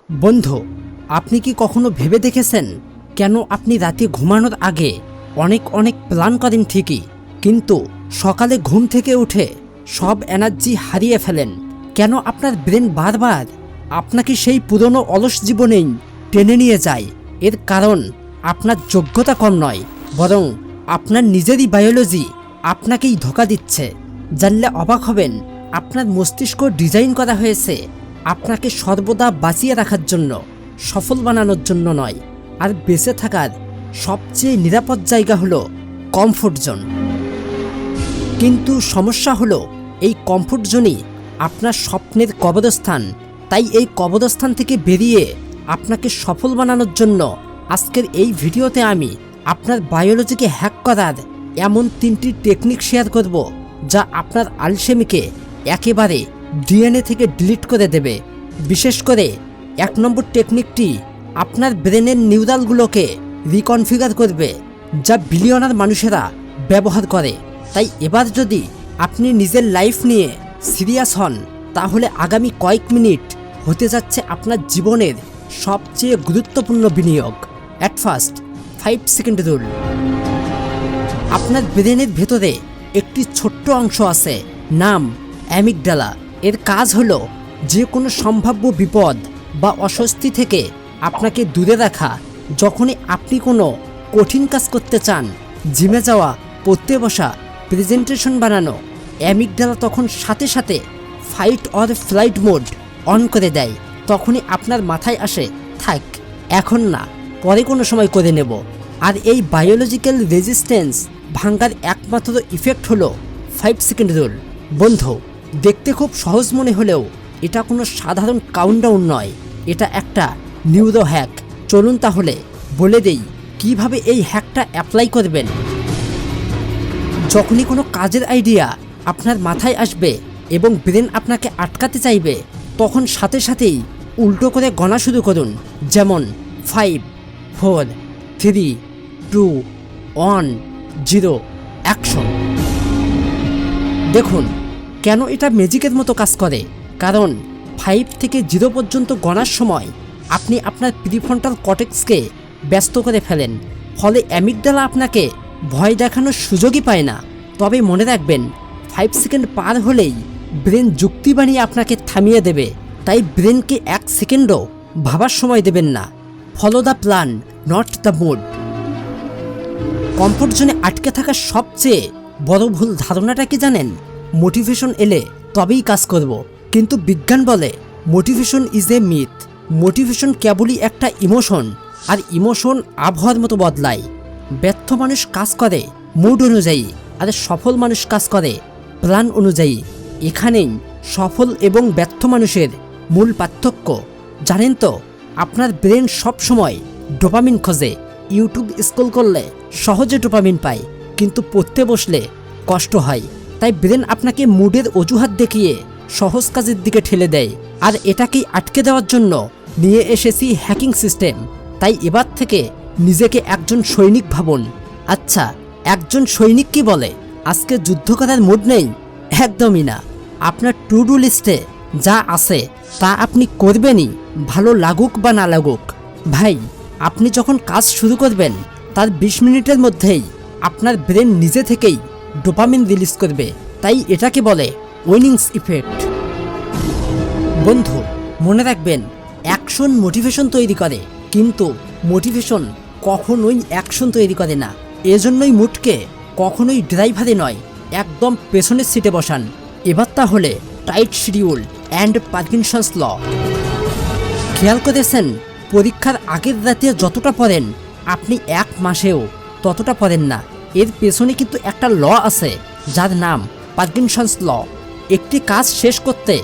বন্ধু, আপনি কি কখনো ভেবে দেখেছেন কেন আপনি রাতে ঘুমানোর আগে অনেক অনেক প্ল্যান করেন ঠিকই, কিন্তু সকালে ঘুম থেকে উঠে সব এনার্জি হারিয়ে ফেলেন? কেন আপনার ব্রেন বারবার আপনাকে সেই পুরনো অলস জীবনেই টেনে নিয়ে যায়? এর কারণ আপনার যোগ্যতা কম নয়, বরং আপনার নিজেরই বায়োলজি আপনাকেই ধোঁকা দিচ্ছে। জানলে অবাক হবেন, আপনার মস্তিষ্ক ডিজাইন করা হয়েছে আপনাকে সর্বদা বাঁচিয়ে রাখার জন্য, সফল বানানোর জন্য নয়। আর বেঁচে থাকার সবচেয়ে নিরাপদ জায়গা হলো কমফোর্ট জোন। কিন্তু সমস্যা হলো, এই কমফোর্ট জোনই আপনার স্বপ্নের কবরস্থান। তাই এই কবরস্থান থেকে বেরিয়ে আপনাকে সফল বানানোর জন্য আজকের এই ভিডিওতে আমি আপনার বায়োলজিকে হ্যাক করার এমন 3টি টেকনিক শেয়ার করব, যা আপনার আলসেমিকে একেবারে ডিএনএ থেকে ডিলিট করে দেবে। বিশেষ করে 1 নম্বর টেকনিকটি আপনার ব্রেনের নিউরালগুলোকে রিকনফিগার করবে, যা বিলিয়নার মানুষেরা ব্যবহার করে। তাই এবার যদি আপনি নিজের লাইফ নিয়ে সিরিয়াস হন, তাহলে আগামী কয়েক মিনিট হতে যাচ্ছে আপনার জীবনের সবচেয়ে গুরুত্বপূর্ণ বিনিয়োগ। At first 5 second rule. আপনার ব্রেনের ভেতরে একটি ছোট্ট অংশ আছে, নাম অ্যামিগডালা। এর কাজ হলো যে কোনো সম্ভাব্য বিপদ বা অস্বস্তি থেকে আপনাকে দূরে রাখা। যখনই আপনি কোনো কঠিন কাজ করতে চান, জিমে যাওয়া, পড়তে বসা, প্রেজেন্টেশন বানানো, অ্যামিগডালা তখন সাথে সাথে fight or flight mode on করে দেয়। তখনই আপনার মাথায় আসে, থাক, এখন না, পরে কোনো সময় করে নেব। আর এই বায়োলজিক্যাল রেজিস্ট্যান্স ভাঙার একমাত্র ইফেক্ট হলো 5 সেকেন্ড রুল। বন্ধু, দেখতে খুব সহজ মনে হলেও এটা কোনো সাধারণ কাউন্টডাউন নয়, এটা একটা নিউরো হ্যাক। চলুন তাহলে বলে দেই কিভাবে এই হ্যাকটা অ্যাপ্লাই করবেন। যখনই কোনো কাজের আইডিয়া আপনার মাথায় আসবে এবং ব্রেন আপনাকে আটকাতে চাইবে, তখন সাথে সাথেই উল্টো করে গণা শুরু করুন। যেমন 5, 4, 3, 2, 1, 0, অ্যাকশন। দেখুন কেন এটা ম্যাজিকের মতো কাজ করে। কারণ 5 থেকে 0 পর্যন্ত গণার সময় আপনি আপনার প্রিফ্রন্টাল কর্টেক্সকে ব্যস্ত করে ফেলেন, ফলে অ্যামিগডালা আপনাকে ভয় দেখানোর সুযোগই পায় না। তবে মনে রাখবেন, 5 সেকেন্ড পার হলেই ব্রেন যুক্তি বানিয়ে আপনাকে থামিয়ে দেবে। তাই ব্রেনকে 1 সেকেন্ডও ভাবার সময় দেবেন না। Follow the plan, not the mood. Comfort জোনে আটকে থাকার সবচেয়ে বড় ভুল ধারণাটা কি জানেন? মোটিভেশন এলে তবেই কাজ করব। কিন্তু বিজ্ঞান বলে motivation is a myth. Motivation কেবলই একটা ইমোশন, আর ইমোশন আবহাওয়ার মতো বদলায়। ব্যর্থ মানুষ কাজ করে মুড অনুযায়ী, আর সফল মানুষ কাজ করে প্ল্যান অনুযায়ী। এখানেই সফল এবং ব্যর্থ মানুষের মূল পার্থক্য। জানেন তো, আপনার ব্রেন সব সময় ডোপামিন খোঁজে। ইউটিউব স্ক্রল করলে সহজে ডোপামিন পায়, কিন্তু পড়তে বসলে কষ্ট হয়। তাই ব্রেন আপনাকে মুডের অজুহাত দেখিয়ে সহজ কাজের দিকে ঠেলে দেয়। আর এটাকেই আটকে দেওয়ার জন্য নিয়ে এসেছি হ্যাকিং সিস্টেম। তাই এবার থেকে নিজেকে একজন সৈনিক ভাবুন। আচ্ছা, একজন সৈনিক কি বলে? আজকে যুদ্ধ করার মুড নেই? একদমই না। আপনার টু ডু লিস্টে যা আছে তা আপনি করবেনই, ভালো লাগুক বা না লাগুক। ভাই, আপনি যখন কাজ শুরু করবেন, তার 20 মিনিটের মধ্যেই আপনার ব্রেন নিজে থেকেই ডোপামিন রিলিজ করবে। তাই এটাকে বলে উইনিংস ইফেক্ট। বন্ধু, মনে রাখবেন, অ্যাকশন মোটিভেশন তৈরি করে, কিন্তু মোটিভেশন কখনোই অ্যাকশন তৈরি করে না। এজন্যই মুডকে কখনোই ড্রাইভারে নয়, একদম পেছনের সিটে বসান। এবার তাহলে টাইট শিডিউল অ্যান্ড পার্কিনসন্স ল। খেয়াল করেছেন, পরীক্ষার আগের রাতে যতটা পড়েন, আপনি 1 মাসেও ততটা পড়েন না। এর পেছনে কিন্তু একটা ল আছে, যার নাম পার্কিনসন্স ল। একটি কাজ শেষ করতে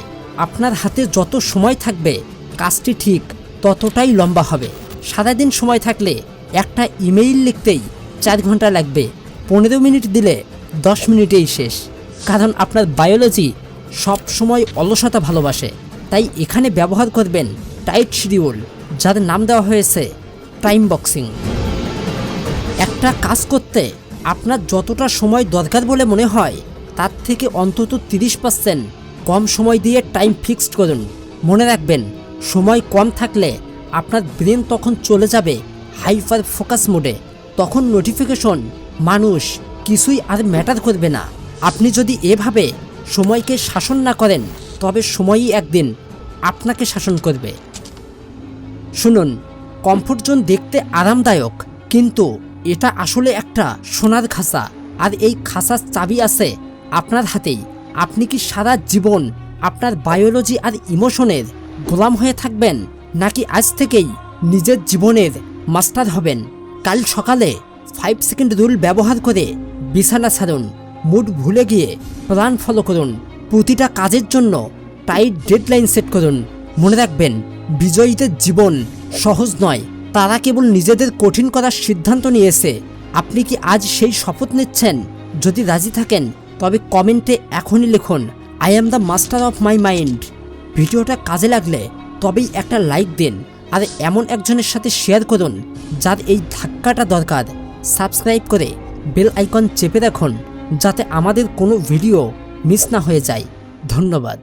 আপনার হাতে যত সময় থাকবে, কাজটি ঠিক ততটাই লম্বা হবে। সারাদিন সময় থাকলে একটা ইমেইল লিখতেই 4 ঘন্টা লাগবে, 15 মিনিট দিলে 10 মিনিটেই শেষ। কারণ আপনার বায়োলজি সব সময় অলসতা ভালোবাসে। তাই এখানে ব্যবহার করবেন টাইট শিডিউল, যার নাম দেওয়া হয়েছে টাইম বক্সিং। একটা কাজ করতে আপনার যতটা সময় দরকার বলে মনে হয়, তার থেকে অন্তত 30% কম সময় দিয়ে টাইম ফিক্সড করুন। মনে রাখবেন, সময় কম থাকলে আপনার ব্রেন তখন চলে যাবে হাইপার ফোকাস মোডে। তখন নোটিফিকেশন, মানুষ কিছুই আর ম্যাটার করবে না। আপনি যদি এভাবে সময়কে শাসন না করেন তবে সময়ই একদিন আপনাকে শাসন করবে। শুনুন, কমফোর্ট জোন দেখতে আরামদায়ক, কিন্তু এটা আসলে একটা সোনার খাঁচা। আর এই খাঁচার চাবি আছে আপনার হাতেই। আপনি কি সারা জীবন আপনার বায়োলজি আর ইমোশনের গোলাম হয়ে থাকবেন, নাকি আজ থেকেই নিজের জীবনের মাস্টার হবেন? কাল সকালে 5 সেকেন্ড রুল ব্যবহার করে বিছানা ছাড়ুন, মুড ভুলে গিয়ে প্ল্যান ফলো করুন, প্রতিটা কাজের জন্য টাইট ডেডলাইন সেট করুন। মনে রাখবেন, বিজয়ীদের জীবন সহজ নয়, তারা কেবল নিজেদের কঠিন করার সিদ্ধান্ত নিয়েছে। আপনি কি আজ সেই শপথ নিচ্ছেন? যদি রাজি থাকেন তবে কমেন্টে এখনই লিখুন, I am the master of my mind. ভিডিওটা কাজে লাগলে তবেই একটা লাইক দিন, আর এমন একজনের সাথে শেয়ার করুন যার এই ধাক্কাটা দরকার। সাবস্ক্রাইব করে বেল আইকন চেপে রাখুন যাতে আমাদের কোনো ভিডিও মিস না হয়ে যায়। ধন্যবাদ।